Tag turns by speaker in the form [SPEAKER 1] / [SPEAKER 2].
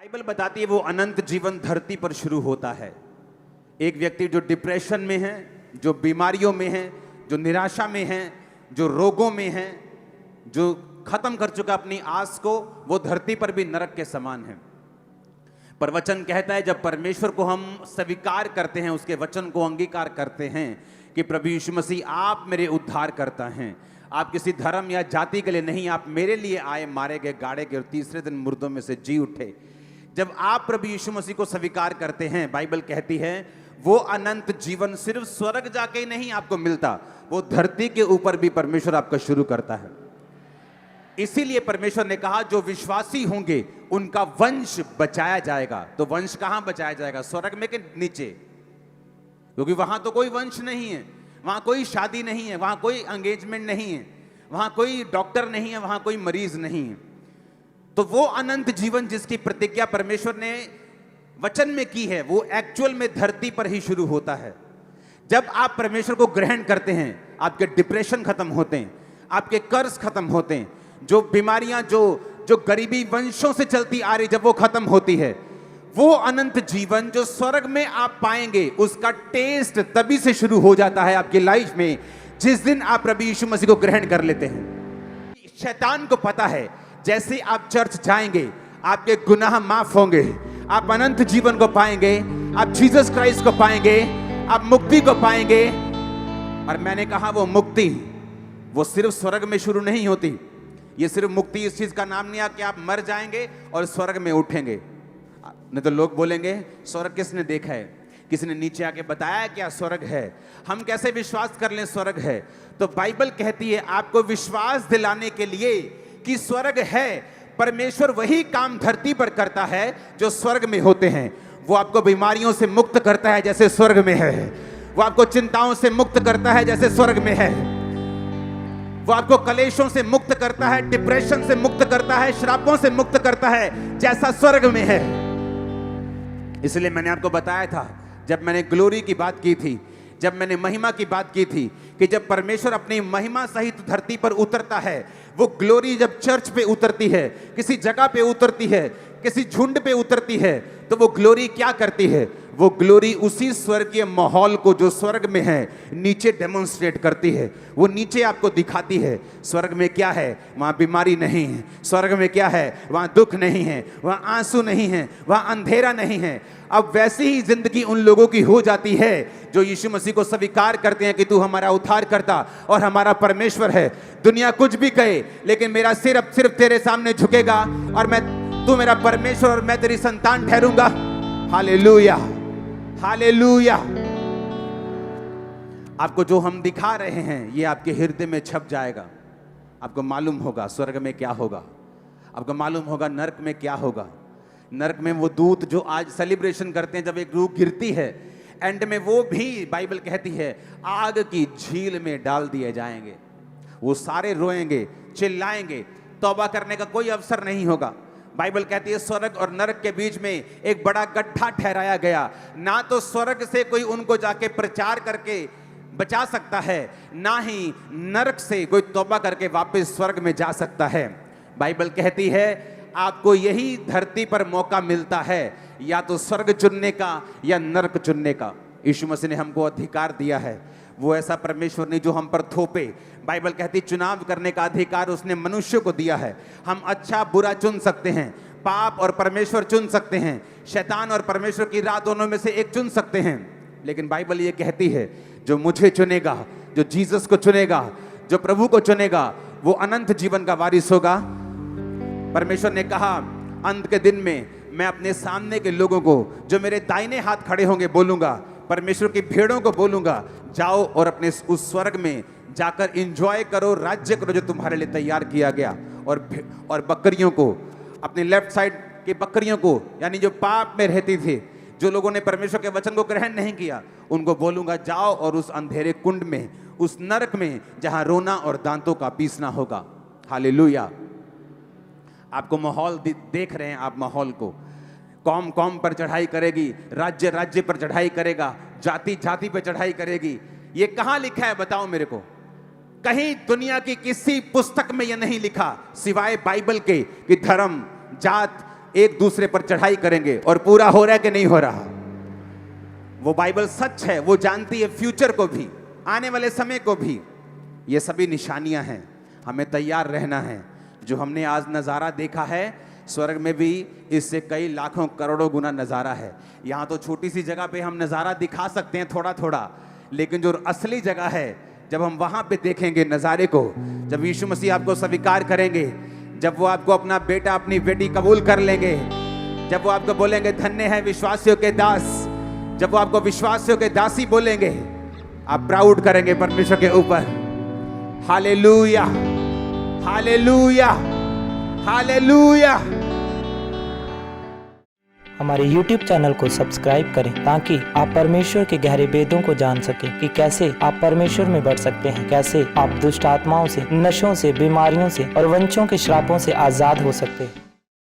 [SPEAKER 1] Bible बताती है वो अनंत जीवन धरती पर शुरू होता है। एक व्यक्ति जो डिप्रेशन में है, जो बीमारियों में है, जो निराशा में है, जो रोगों में है, जो खत्म कर चुका अपनी आस को, वो धरती पर भी नरक के समान है। पर वचन कहता है जब परमेश्वर को हम स्वीकार करते हैं, उसके वचन को अंगीकार करते हैं कि प्रभु यीशु मसीह आप मेरे उद्धार करता हैं, आप किसी धर्म या जाति के लिए नहीं, आप मेरे लिए आए, मारे गए, गाड़े गए और तीसरे दिन मुर्दों में से जी उठे। जब आप प्रभु यीशु मसीह को स्वीकार करते हैं, बाइबल कहती है वो अनंत जीवन सिर्फ स्वर्ग जाके ही नहीं आपको मिलता, वो धरती के ऊपर भी परमेश्वर आपका शुरू करता है। इसीलिए परमेश्वर ने कहा जो विश्वासी होंगे उनका वंश बचाया जाएगा। तो वंश कहां बचाया जाएगा? स्वर्ग में के नीचे? क्योंकि वहां तो कोई वंश नहीं है, वहां कोई शादी नहीं है, वहां कोई एंगेजमेंट नहीं है, वहां कोई डॉक्टर नहीं है, वहां कोई मरीज नहीं है। तो वो अनंत जीवन जिसकी प्रतिज्ञा परमेश्वर ने वचन में की है, वो एक्चुअल में धरती पर ही शुरू होता है। जब आप परमेश्वर को ग्रहण करते हैं, आपके डिप्रेशन खत्म होते हैं, आपके कर्ज खत्म होते हैं, जो बीमारियां जो गरीबी वंशों से चलती आ रही, जब वो खत्म होती है, वो अनंत जीवन जो स्वर्ग में आप पाएंगे, उसका टेस्ट तभी से शुरू हो जाता है आपकी लाइफ में जिस दिन आप प्रभु यीशु मसीह को ग्रहण कर लेते हैं। शैतान को पता है जैसे आप चर्च जाएंगे आपके गुनाह माफ होंगे, आप अनंत जीवन को पाएंगे, आप जीसस क्राइस्ट को पाएंगे, आप मुक्ति को पाएंगे। और मैंने कहा वो मुक्ति वो सिर्फ स्वर्ग में शुरू नहीं होती। ये सिर्फ मुक्ति इस चीज का नाम नहीं है कि आप मर जाएंगे और स्वर्ग में उठेंगे। नहीं तो लोग बोलेंगे स्वर्ग किसने देखा है, किसी ने नीचे आके बताया क्या स्वर्ग है, हम कैसे विश्वास कर लें स्वर्ग है? तो बाइबल कहती है आपको विश्वास दिलाने के लिए कि स्वर्ग है। परमेश्वर वही काम धरती पर करता है जो स्वर्ग में होते हैं। वो आपको बीमारियों से मुक्त करता है जैसे स्वर्ग में है, वो आपको चिंताओं से मुक्त करता है जैसे स्वर्ग में है, वो आपको कलेशों से मुक्त करता है, डिप्रेशन से मुक्त करता है, श्रापों से मुक्त करता है जैसा स्वर्ग में है। इसलिए मैंने आपको बताया था, जब मैंने ग्लोरी की बात की थी, जब मैंने महिमा की बात की थी, कि जब परमेश्वर अपनी महिमा सहित धरती पर उतरता है, वो ग्लोरी जब चर्च पे उतरती है, किसी जगह पे उतरती है, किसी झुंड पे उतरती है, तो वो ग्लोरी क्या करती है? वो ग्लोरी उसी स्वर्गीय माहौल को जो स्वर्ग में है नीचे डेमोन्स्ट्रेट करती है। वो नीचे आपको दिखाती है स्वर्ग में क्या है, वहाँ बीमारी नहीं है, स्वर्ग में क्या है, वहाँ दुख नहीं है, वहाँ आंसू नहीं है, वहाँ अंधेरा नहीं है। अब वैसी ही जिंदगी उन लोगों की हो जाती है जो यीशु मसीह को स्वीकार करते हैं कि तू हमारा उद्धार करता और हमारा परमेश्वर है। दुनिया कुछ भी कहे लेकिन मेरा सिर अब सिर्फ तेरे सामने झुकेगा और तू मेरा परमेश्वर और मैं तेरी संतान ठहरूंगा। Hallelujah, hallelujah. आपको जो हम दिखा रहे हैं ये आपके हृदय में छप जाएगा। आपको मालूम होगा स्वर्ग में क्या होगा, आपको मालूम होगा नरक में क्या होगा। नरक में वो दूत जो आज सेलिब्रेशन करते हैं, जब एक रूह गिरती है, एंड में वो भी बाइबल कहती है आग की झील में डाल दिए जाएंगे। वो सारे रोएंगे, चिल्लाएंगे, तौबा करने का कोई अवसर नहीं होगा। बाइबल कहती है स्वर्ग और नरक के बीच में एक बड़ा गड्ढा ठहराया गया। ना तो स्वर्ग से कोई उनको जाके प्रचार करके बचा सकता है, ना ही नरक से कोई तौबा करके वापस स्वर्ग में जा सकता है। बाइबल कहती है आपको यही धरती पर मौका मिलता है, या तो स्वर्ग चुनने का या नरक चुनने का। यीशु मसीह ने हमको अधिकार दिया है। वो ऐसा परमेश्वर नहीं जो हम पर थोपे। बाइबल कहती चुनाव करने का अधिकार उसने मनुष्य को दिया है। हम अच्छा बुरा चुन सकते हैं, पाप और परमेश्वर चुन सकते हैं, शैतान और परमेश्वर की राह दोनों में से एक चुन सकते हैं। लेकिन बाइबल ये कहती है जो मुझे चुनेगा, जो जीसस को चुनेगा, जो प्रभु को चुनेगा, वो अनंत जीवन का वारिस होगा। परमेश्वर ने कहा अंत के दिन में मैं अपने सामने के लोगों को जो मेरे दाहिने हाथ खड़े होंगे बोलूंगा, परमेश्वर की भेड़ों को बोलूंगा, जाओ और अपने उस स्वर्ग में जाकर एंजॉय करो, राज्य करो जो तुम्हारे लिए तैयार किया गया। और बकरियों को, अपने लेफ्ट साइड के बकरियों को, यानी जो पाप में रहती थी, जो लोगों ने परमेश्वर के वचन को ग्रहण नहीं किया, उनको बोलूंगा जाओ और उस अंधेरे कुंड में, उस नरक में जहां रोना और दांतों का पीसना होगा। हालेलुया। आपको माहौल देख रहे हैं, आप माहौल को, कौम कौम पर चढ़ाई करेगी, राज्य राज्य पर चढ़ाई करेगा, जाति जाति पर चढ़ाई करेगी। ये कहां लिखा है बताओ मेरे को? कहीं दुनिया की किसी पुस्तक में यह नहीं लिखा सिवाय बाइबल के कि धर्म, जात, एक दूसरे पर चढ़ाई करेंगे और पूरा हो रहा है कि नहीं हो रहा। वो बाइबल सच है, वो जानती है फ्यूचर को भी, आने वाले समय को भी। ये सभी निशानियां हैं, हमें तैयार रहना है। जो हमने आज नज़ारा देखा है, स्वर्ग में भी इससे कई लाखों करोड़ों गुना नज़ारा है। यहाँ तो छोटी सी जगह पे हम नज़ारा दिखा सकते हैं थोड़ा थोड़ा, लेकिन जो असली जगह है, जब हम वहाँ पे देखेंगे नज़ारे को, जब यीशु मसीह आपको स्वीकार करेंगे, जब वो आपको अपना बेटा अपनी बेटी कबूल कर लेंगे, जब वो आपको बोलेंगे धन्य है विश्वासियों के दास, जब वो आपको विश्वासियों के दासी बोलेंगे, आप प्राउड करेंगे परमेश्वर के ऊपर। Hallelujah, hallelujah, hallelujah.
[SPEAKER 2] हमारे YouTube चैनल को सब्सक्राइब करें ताकि आप परमेश्वर के गहरे वेदों को जान सकें कि कैसे आप परमेश्वर में बढ़ सकते हैं, कैसे आप दुष्ट आत्माओं से, नशों से, बीमारियों से और वंशों के श्रापों से आजाद हो सकते हैं।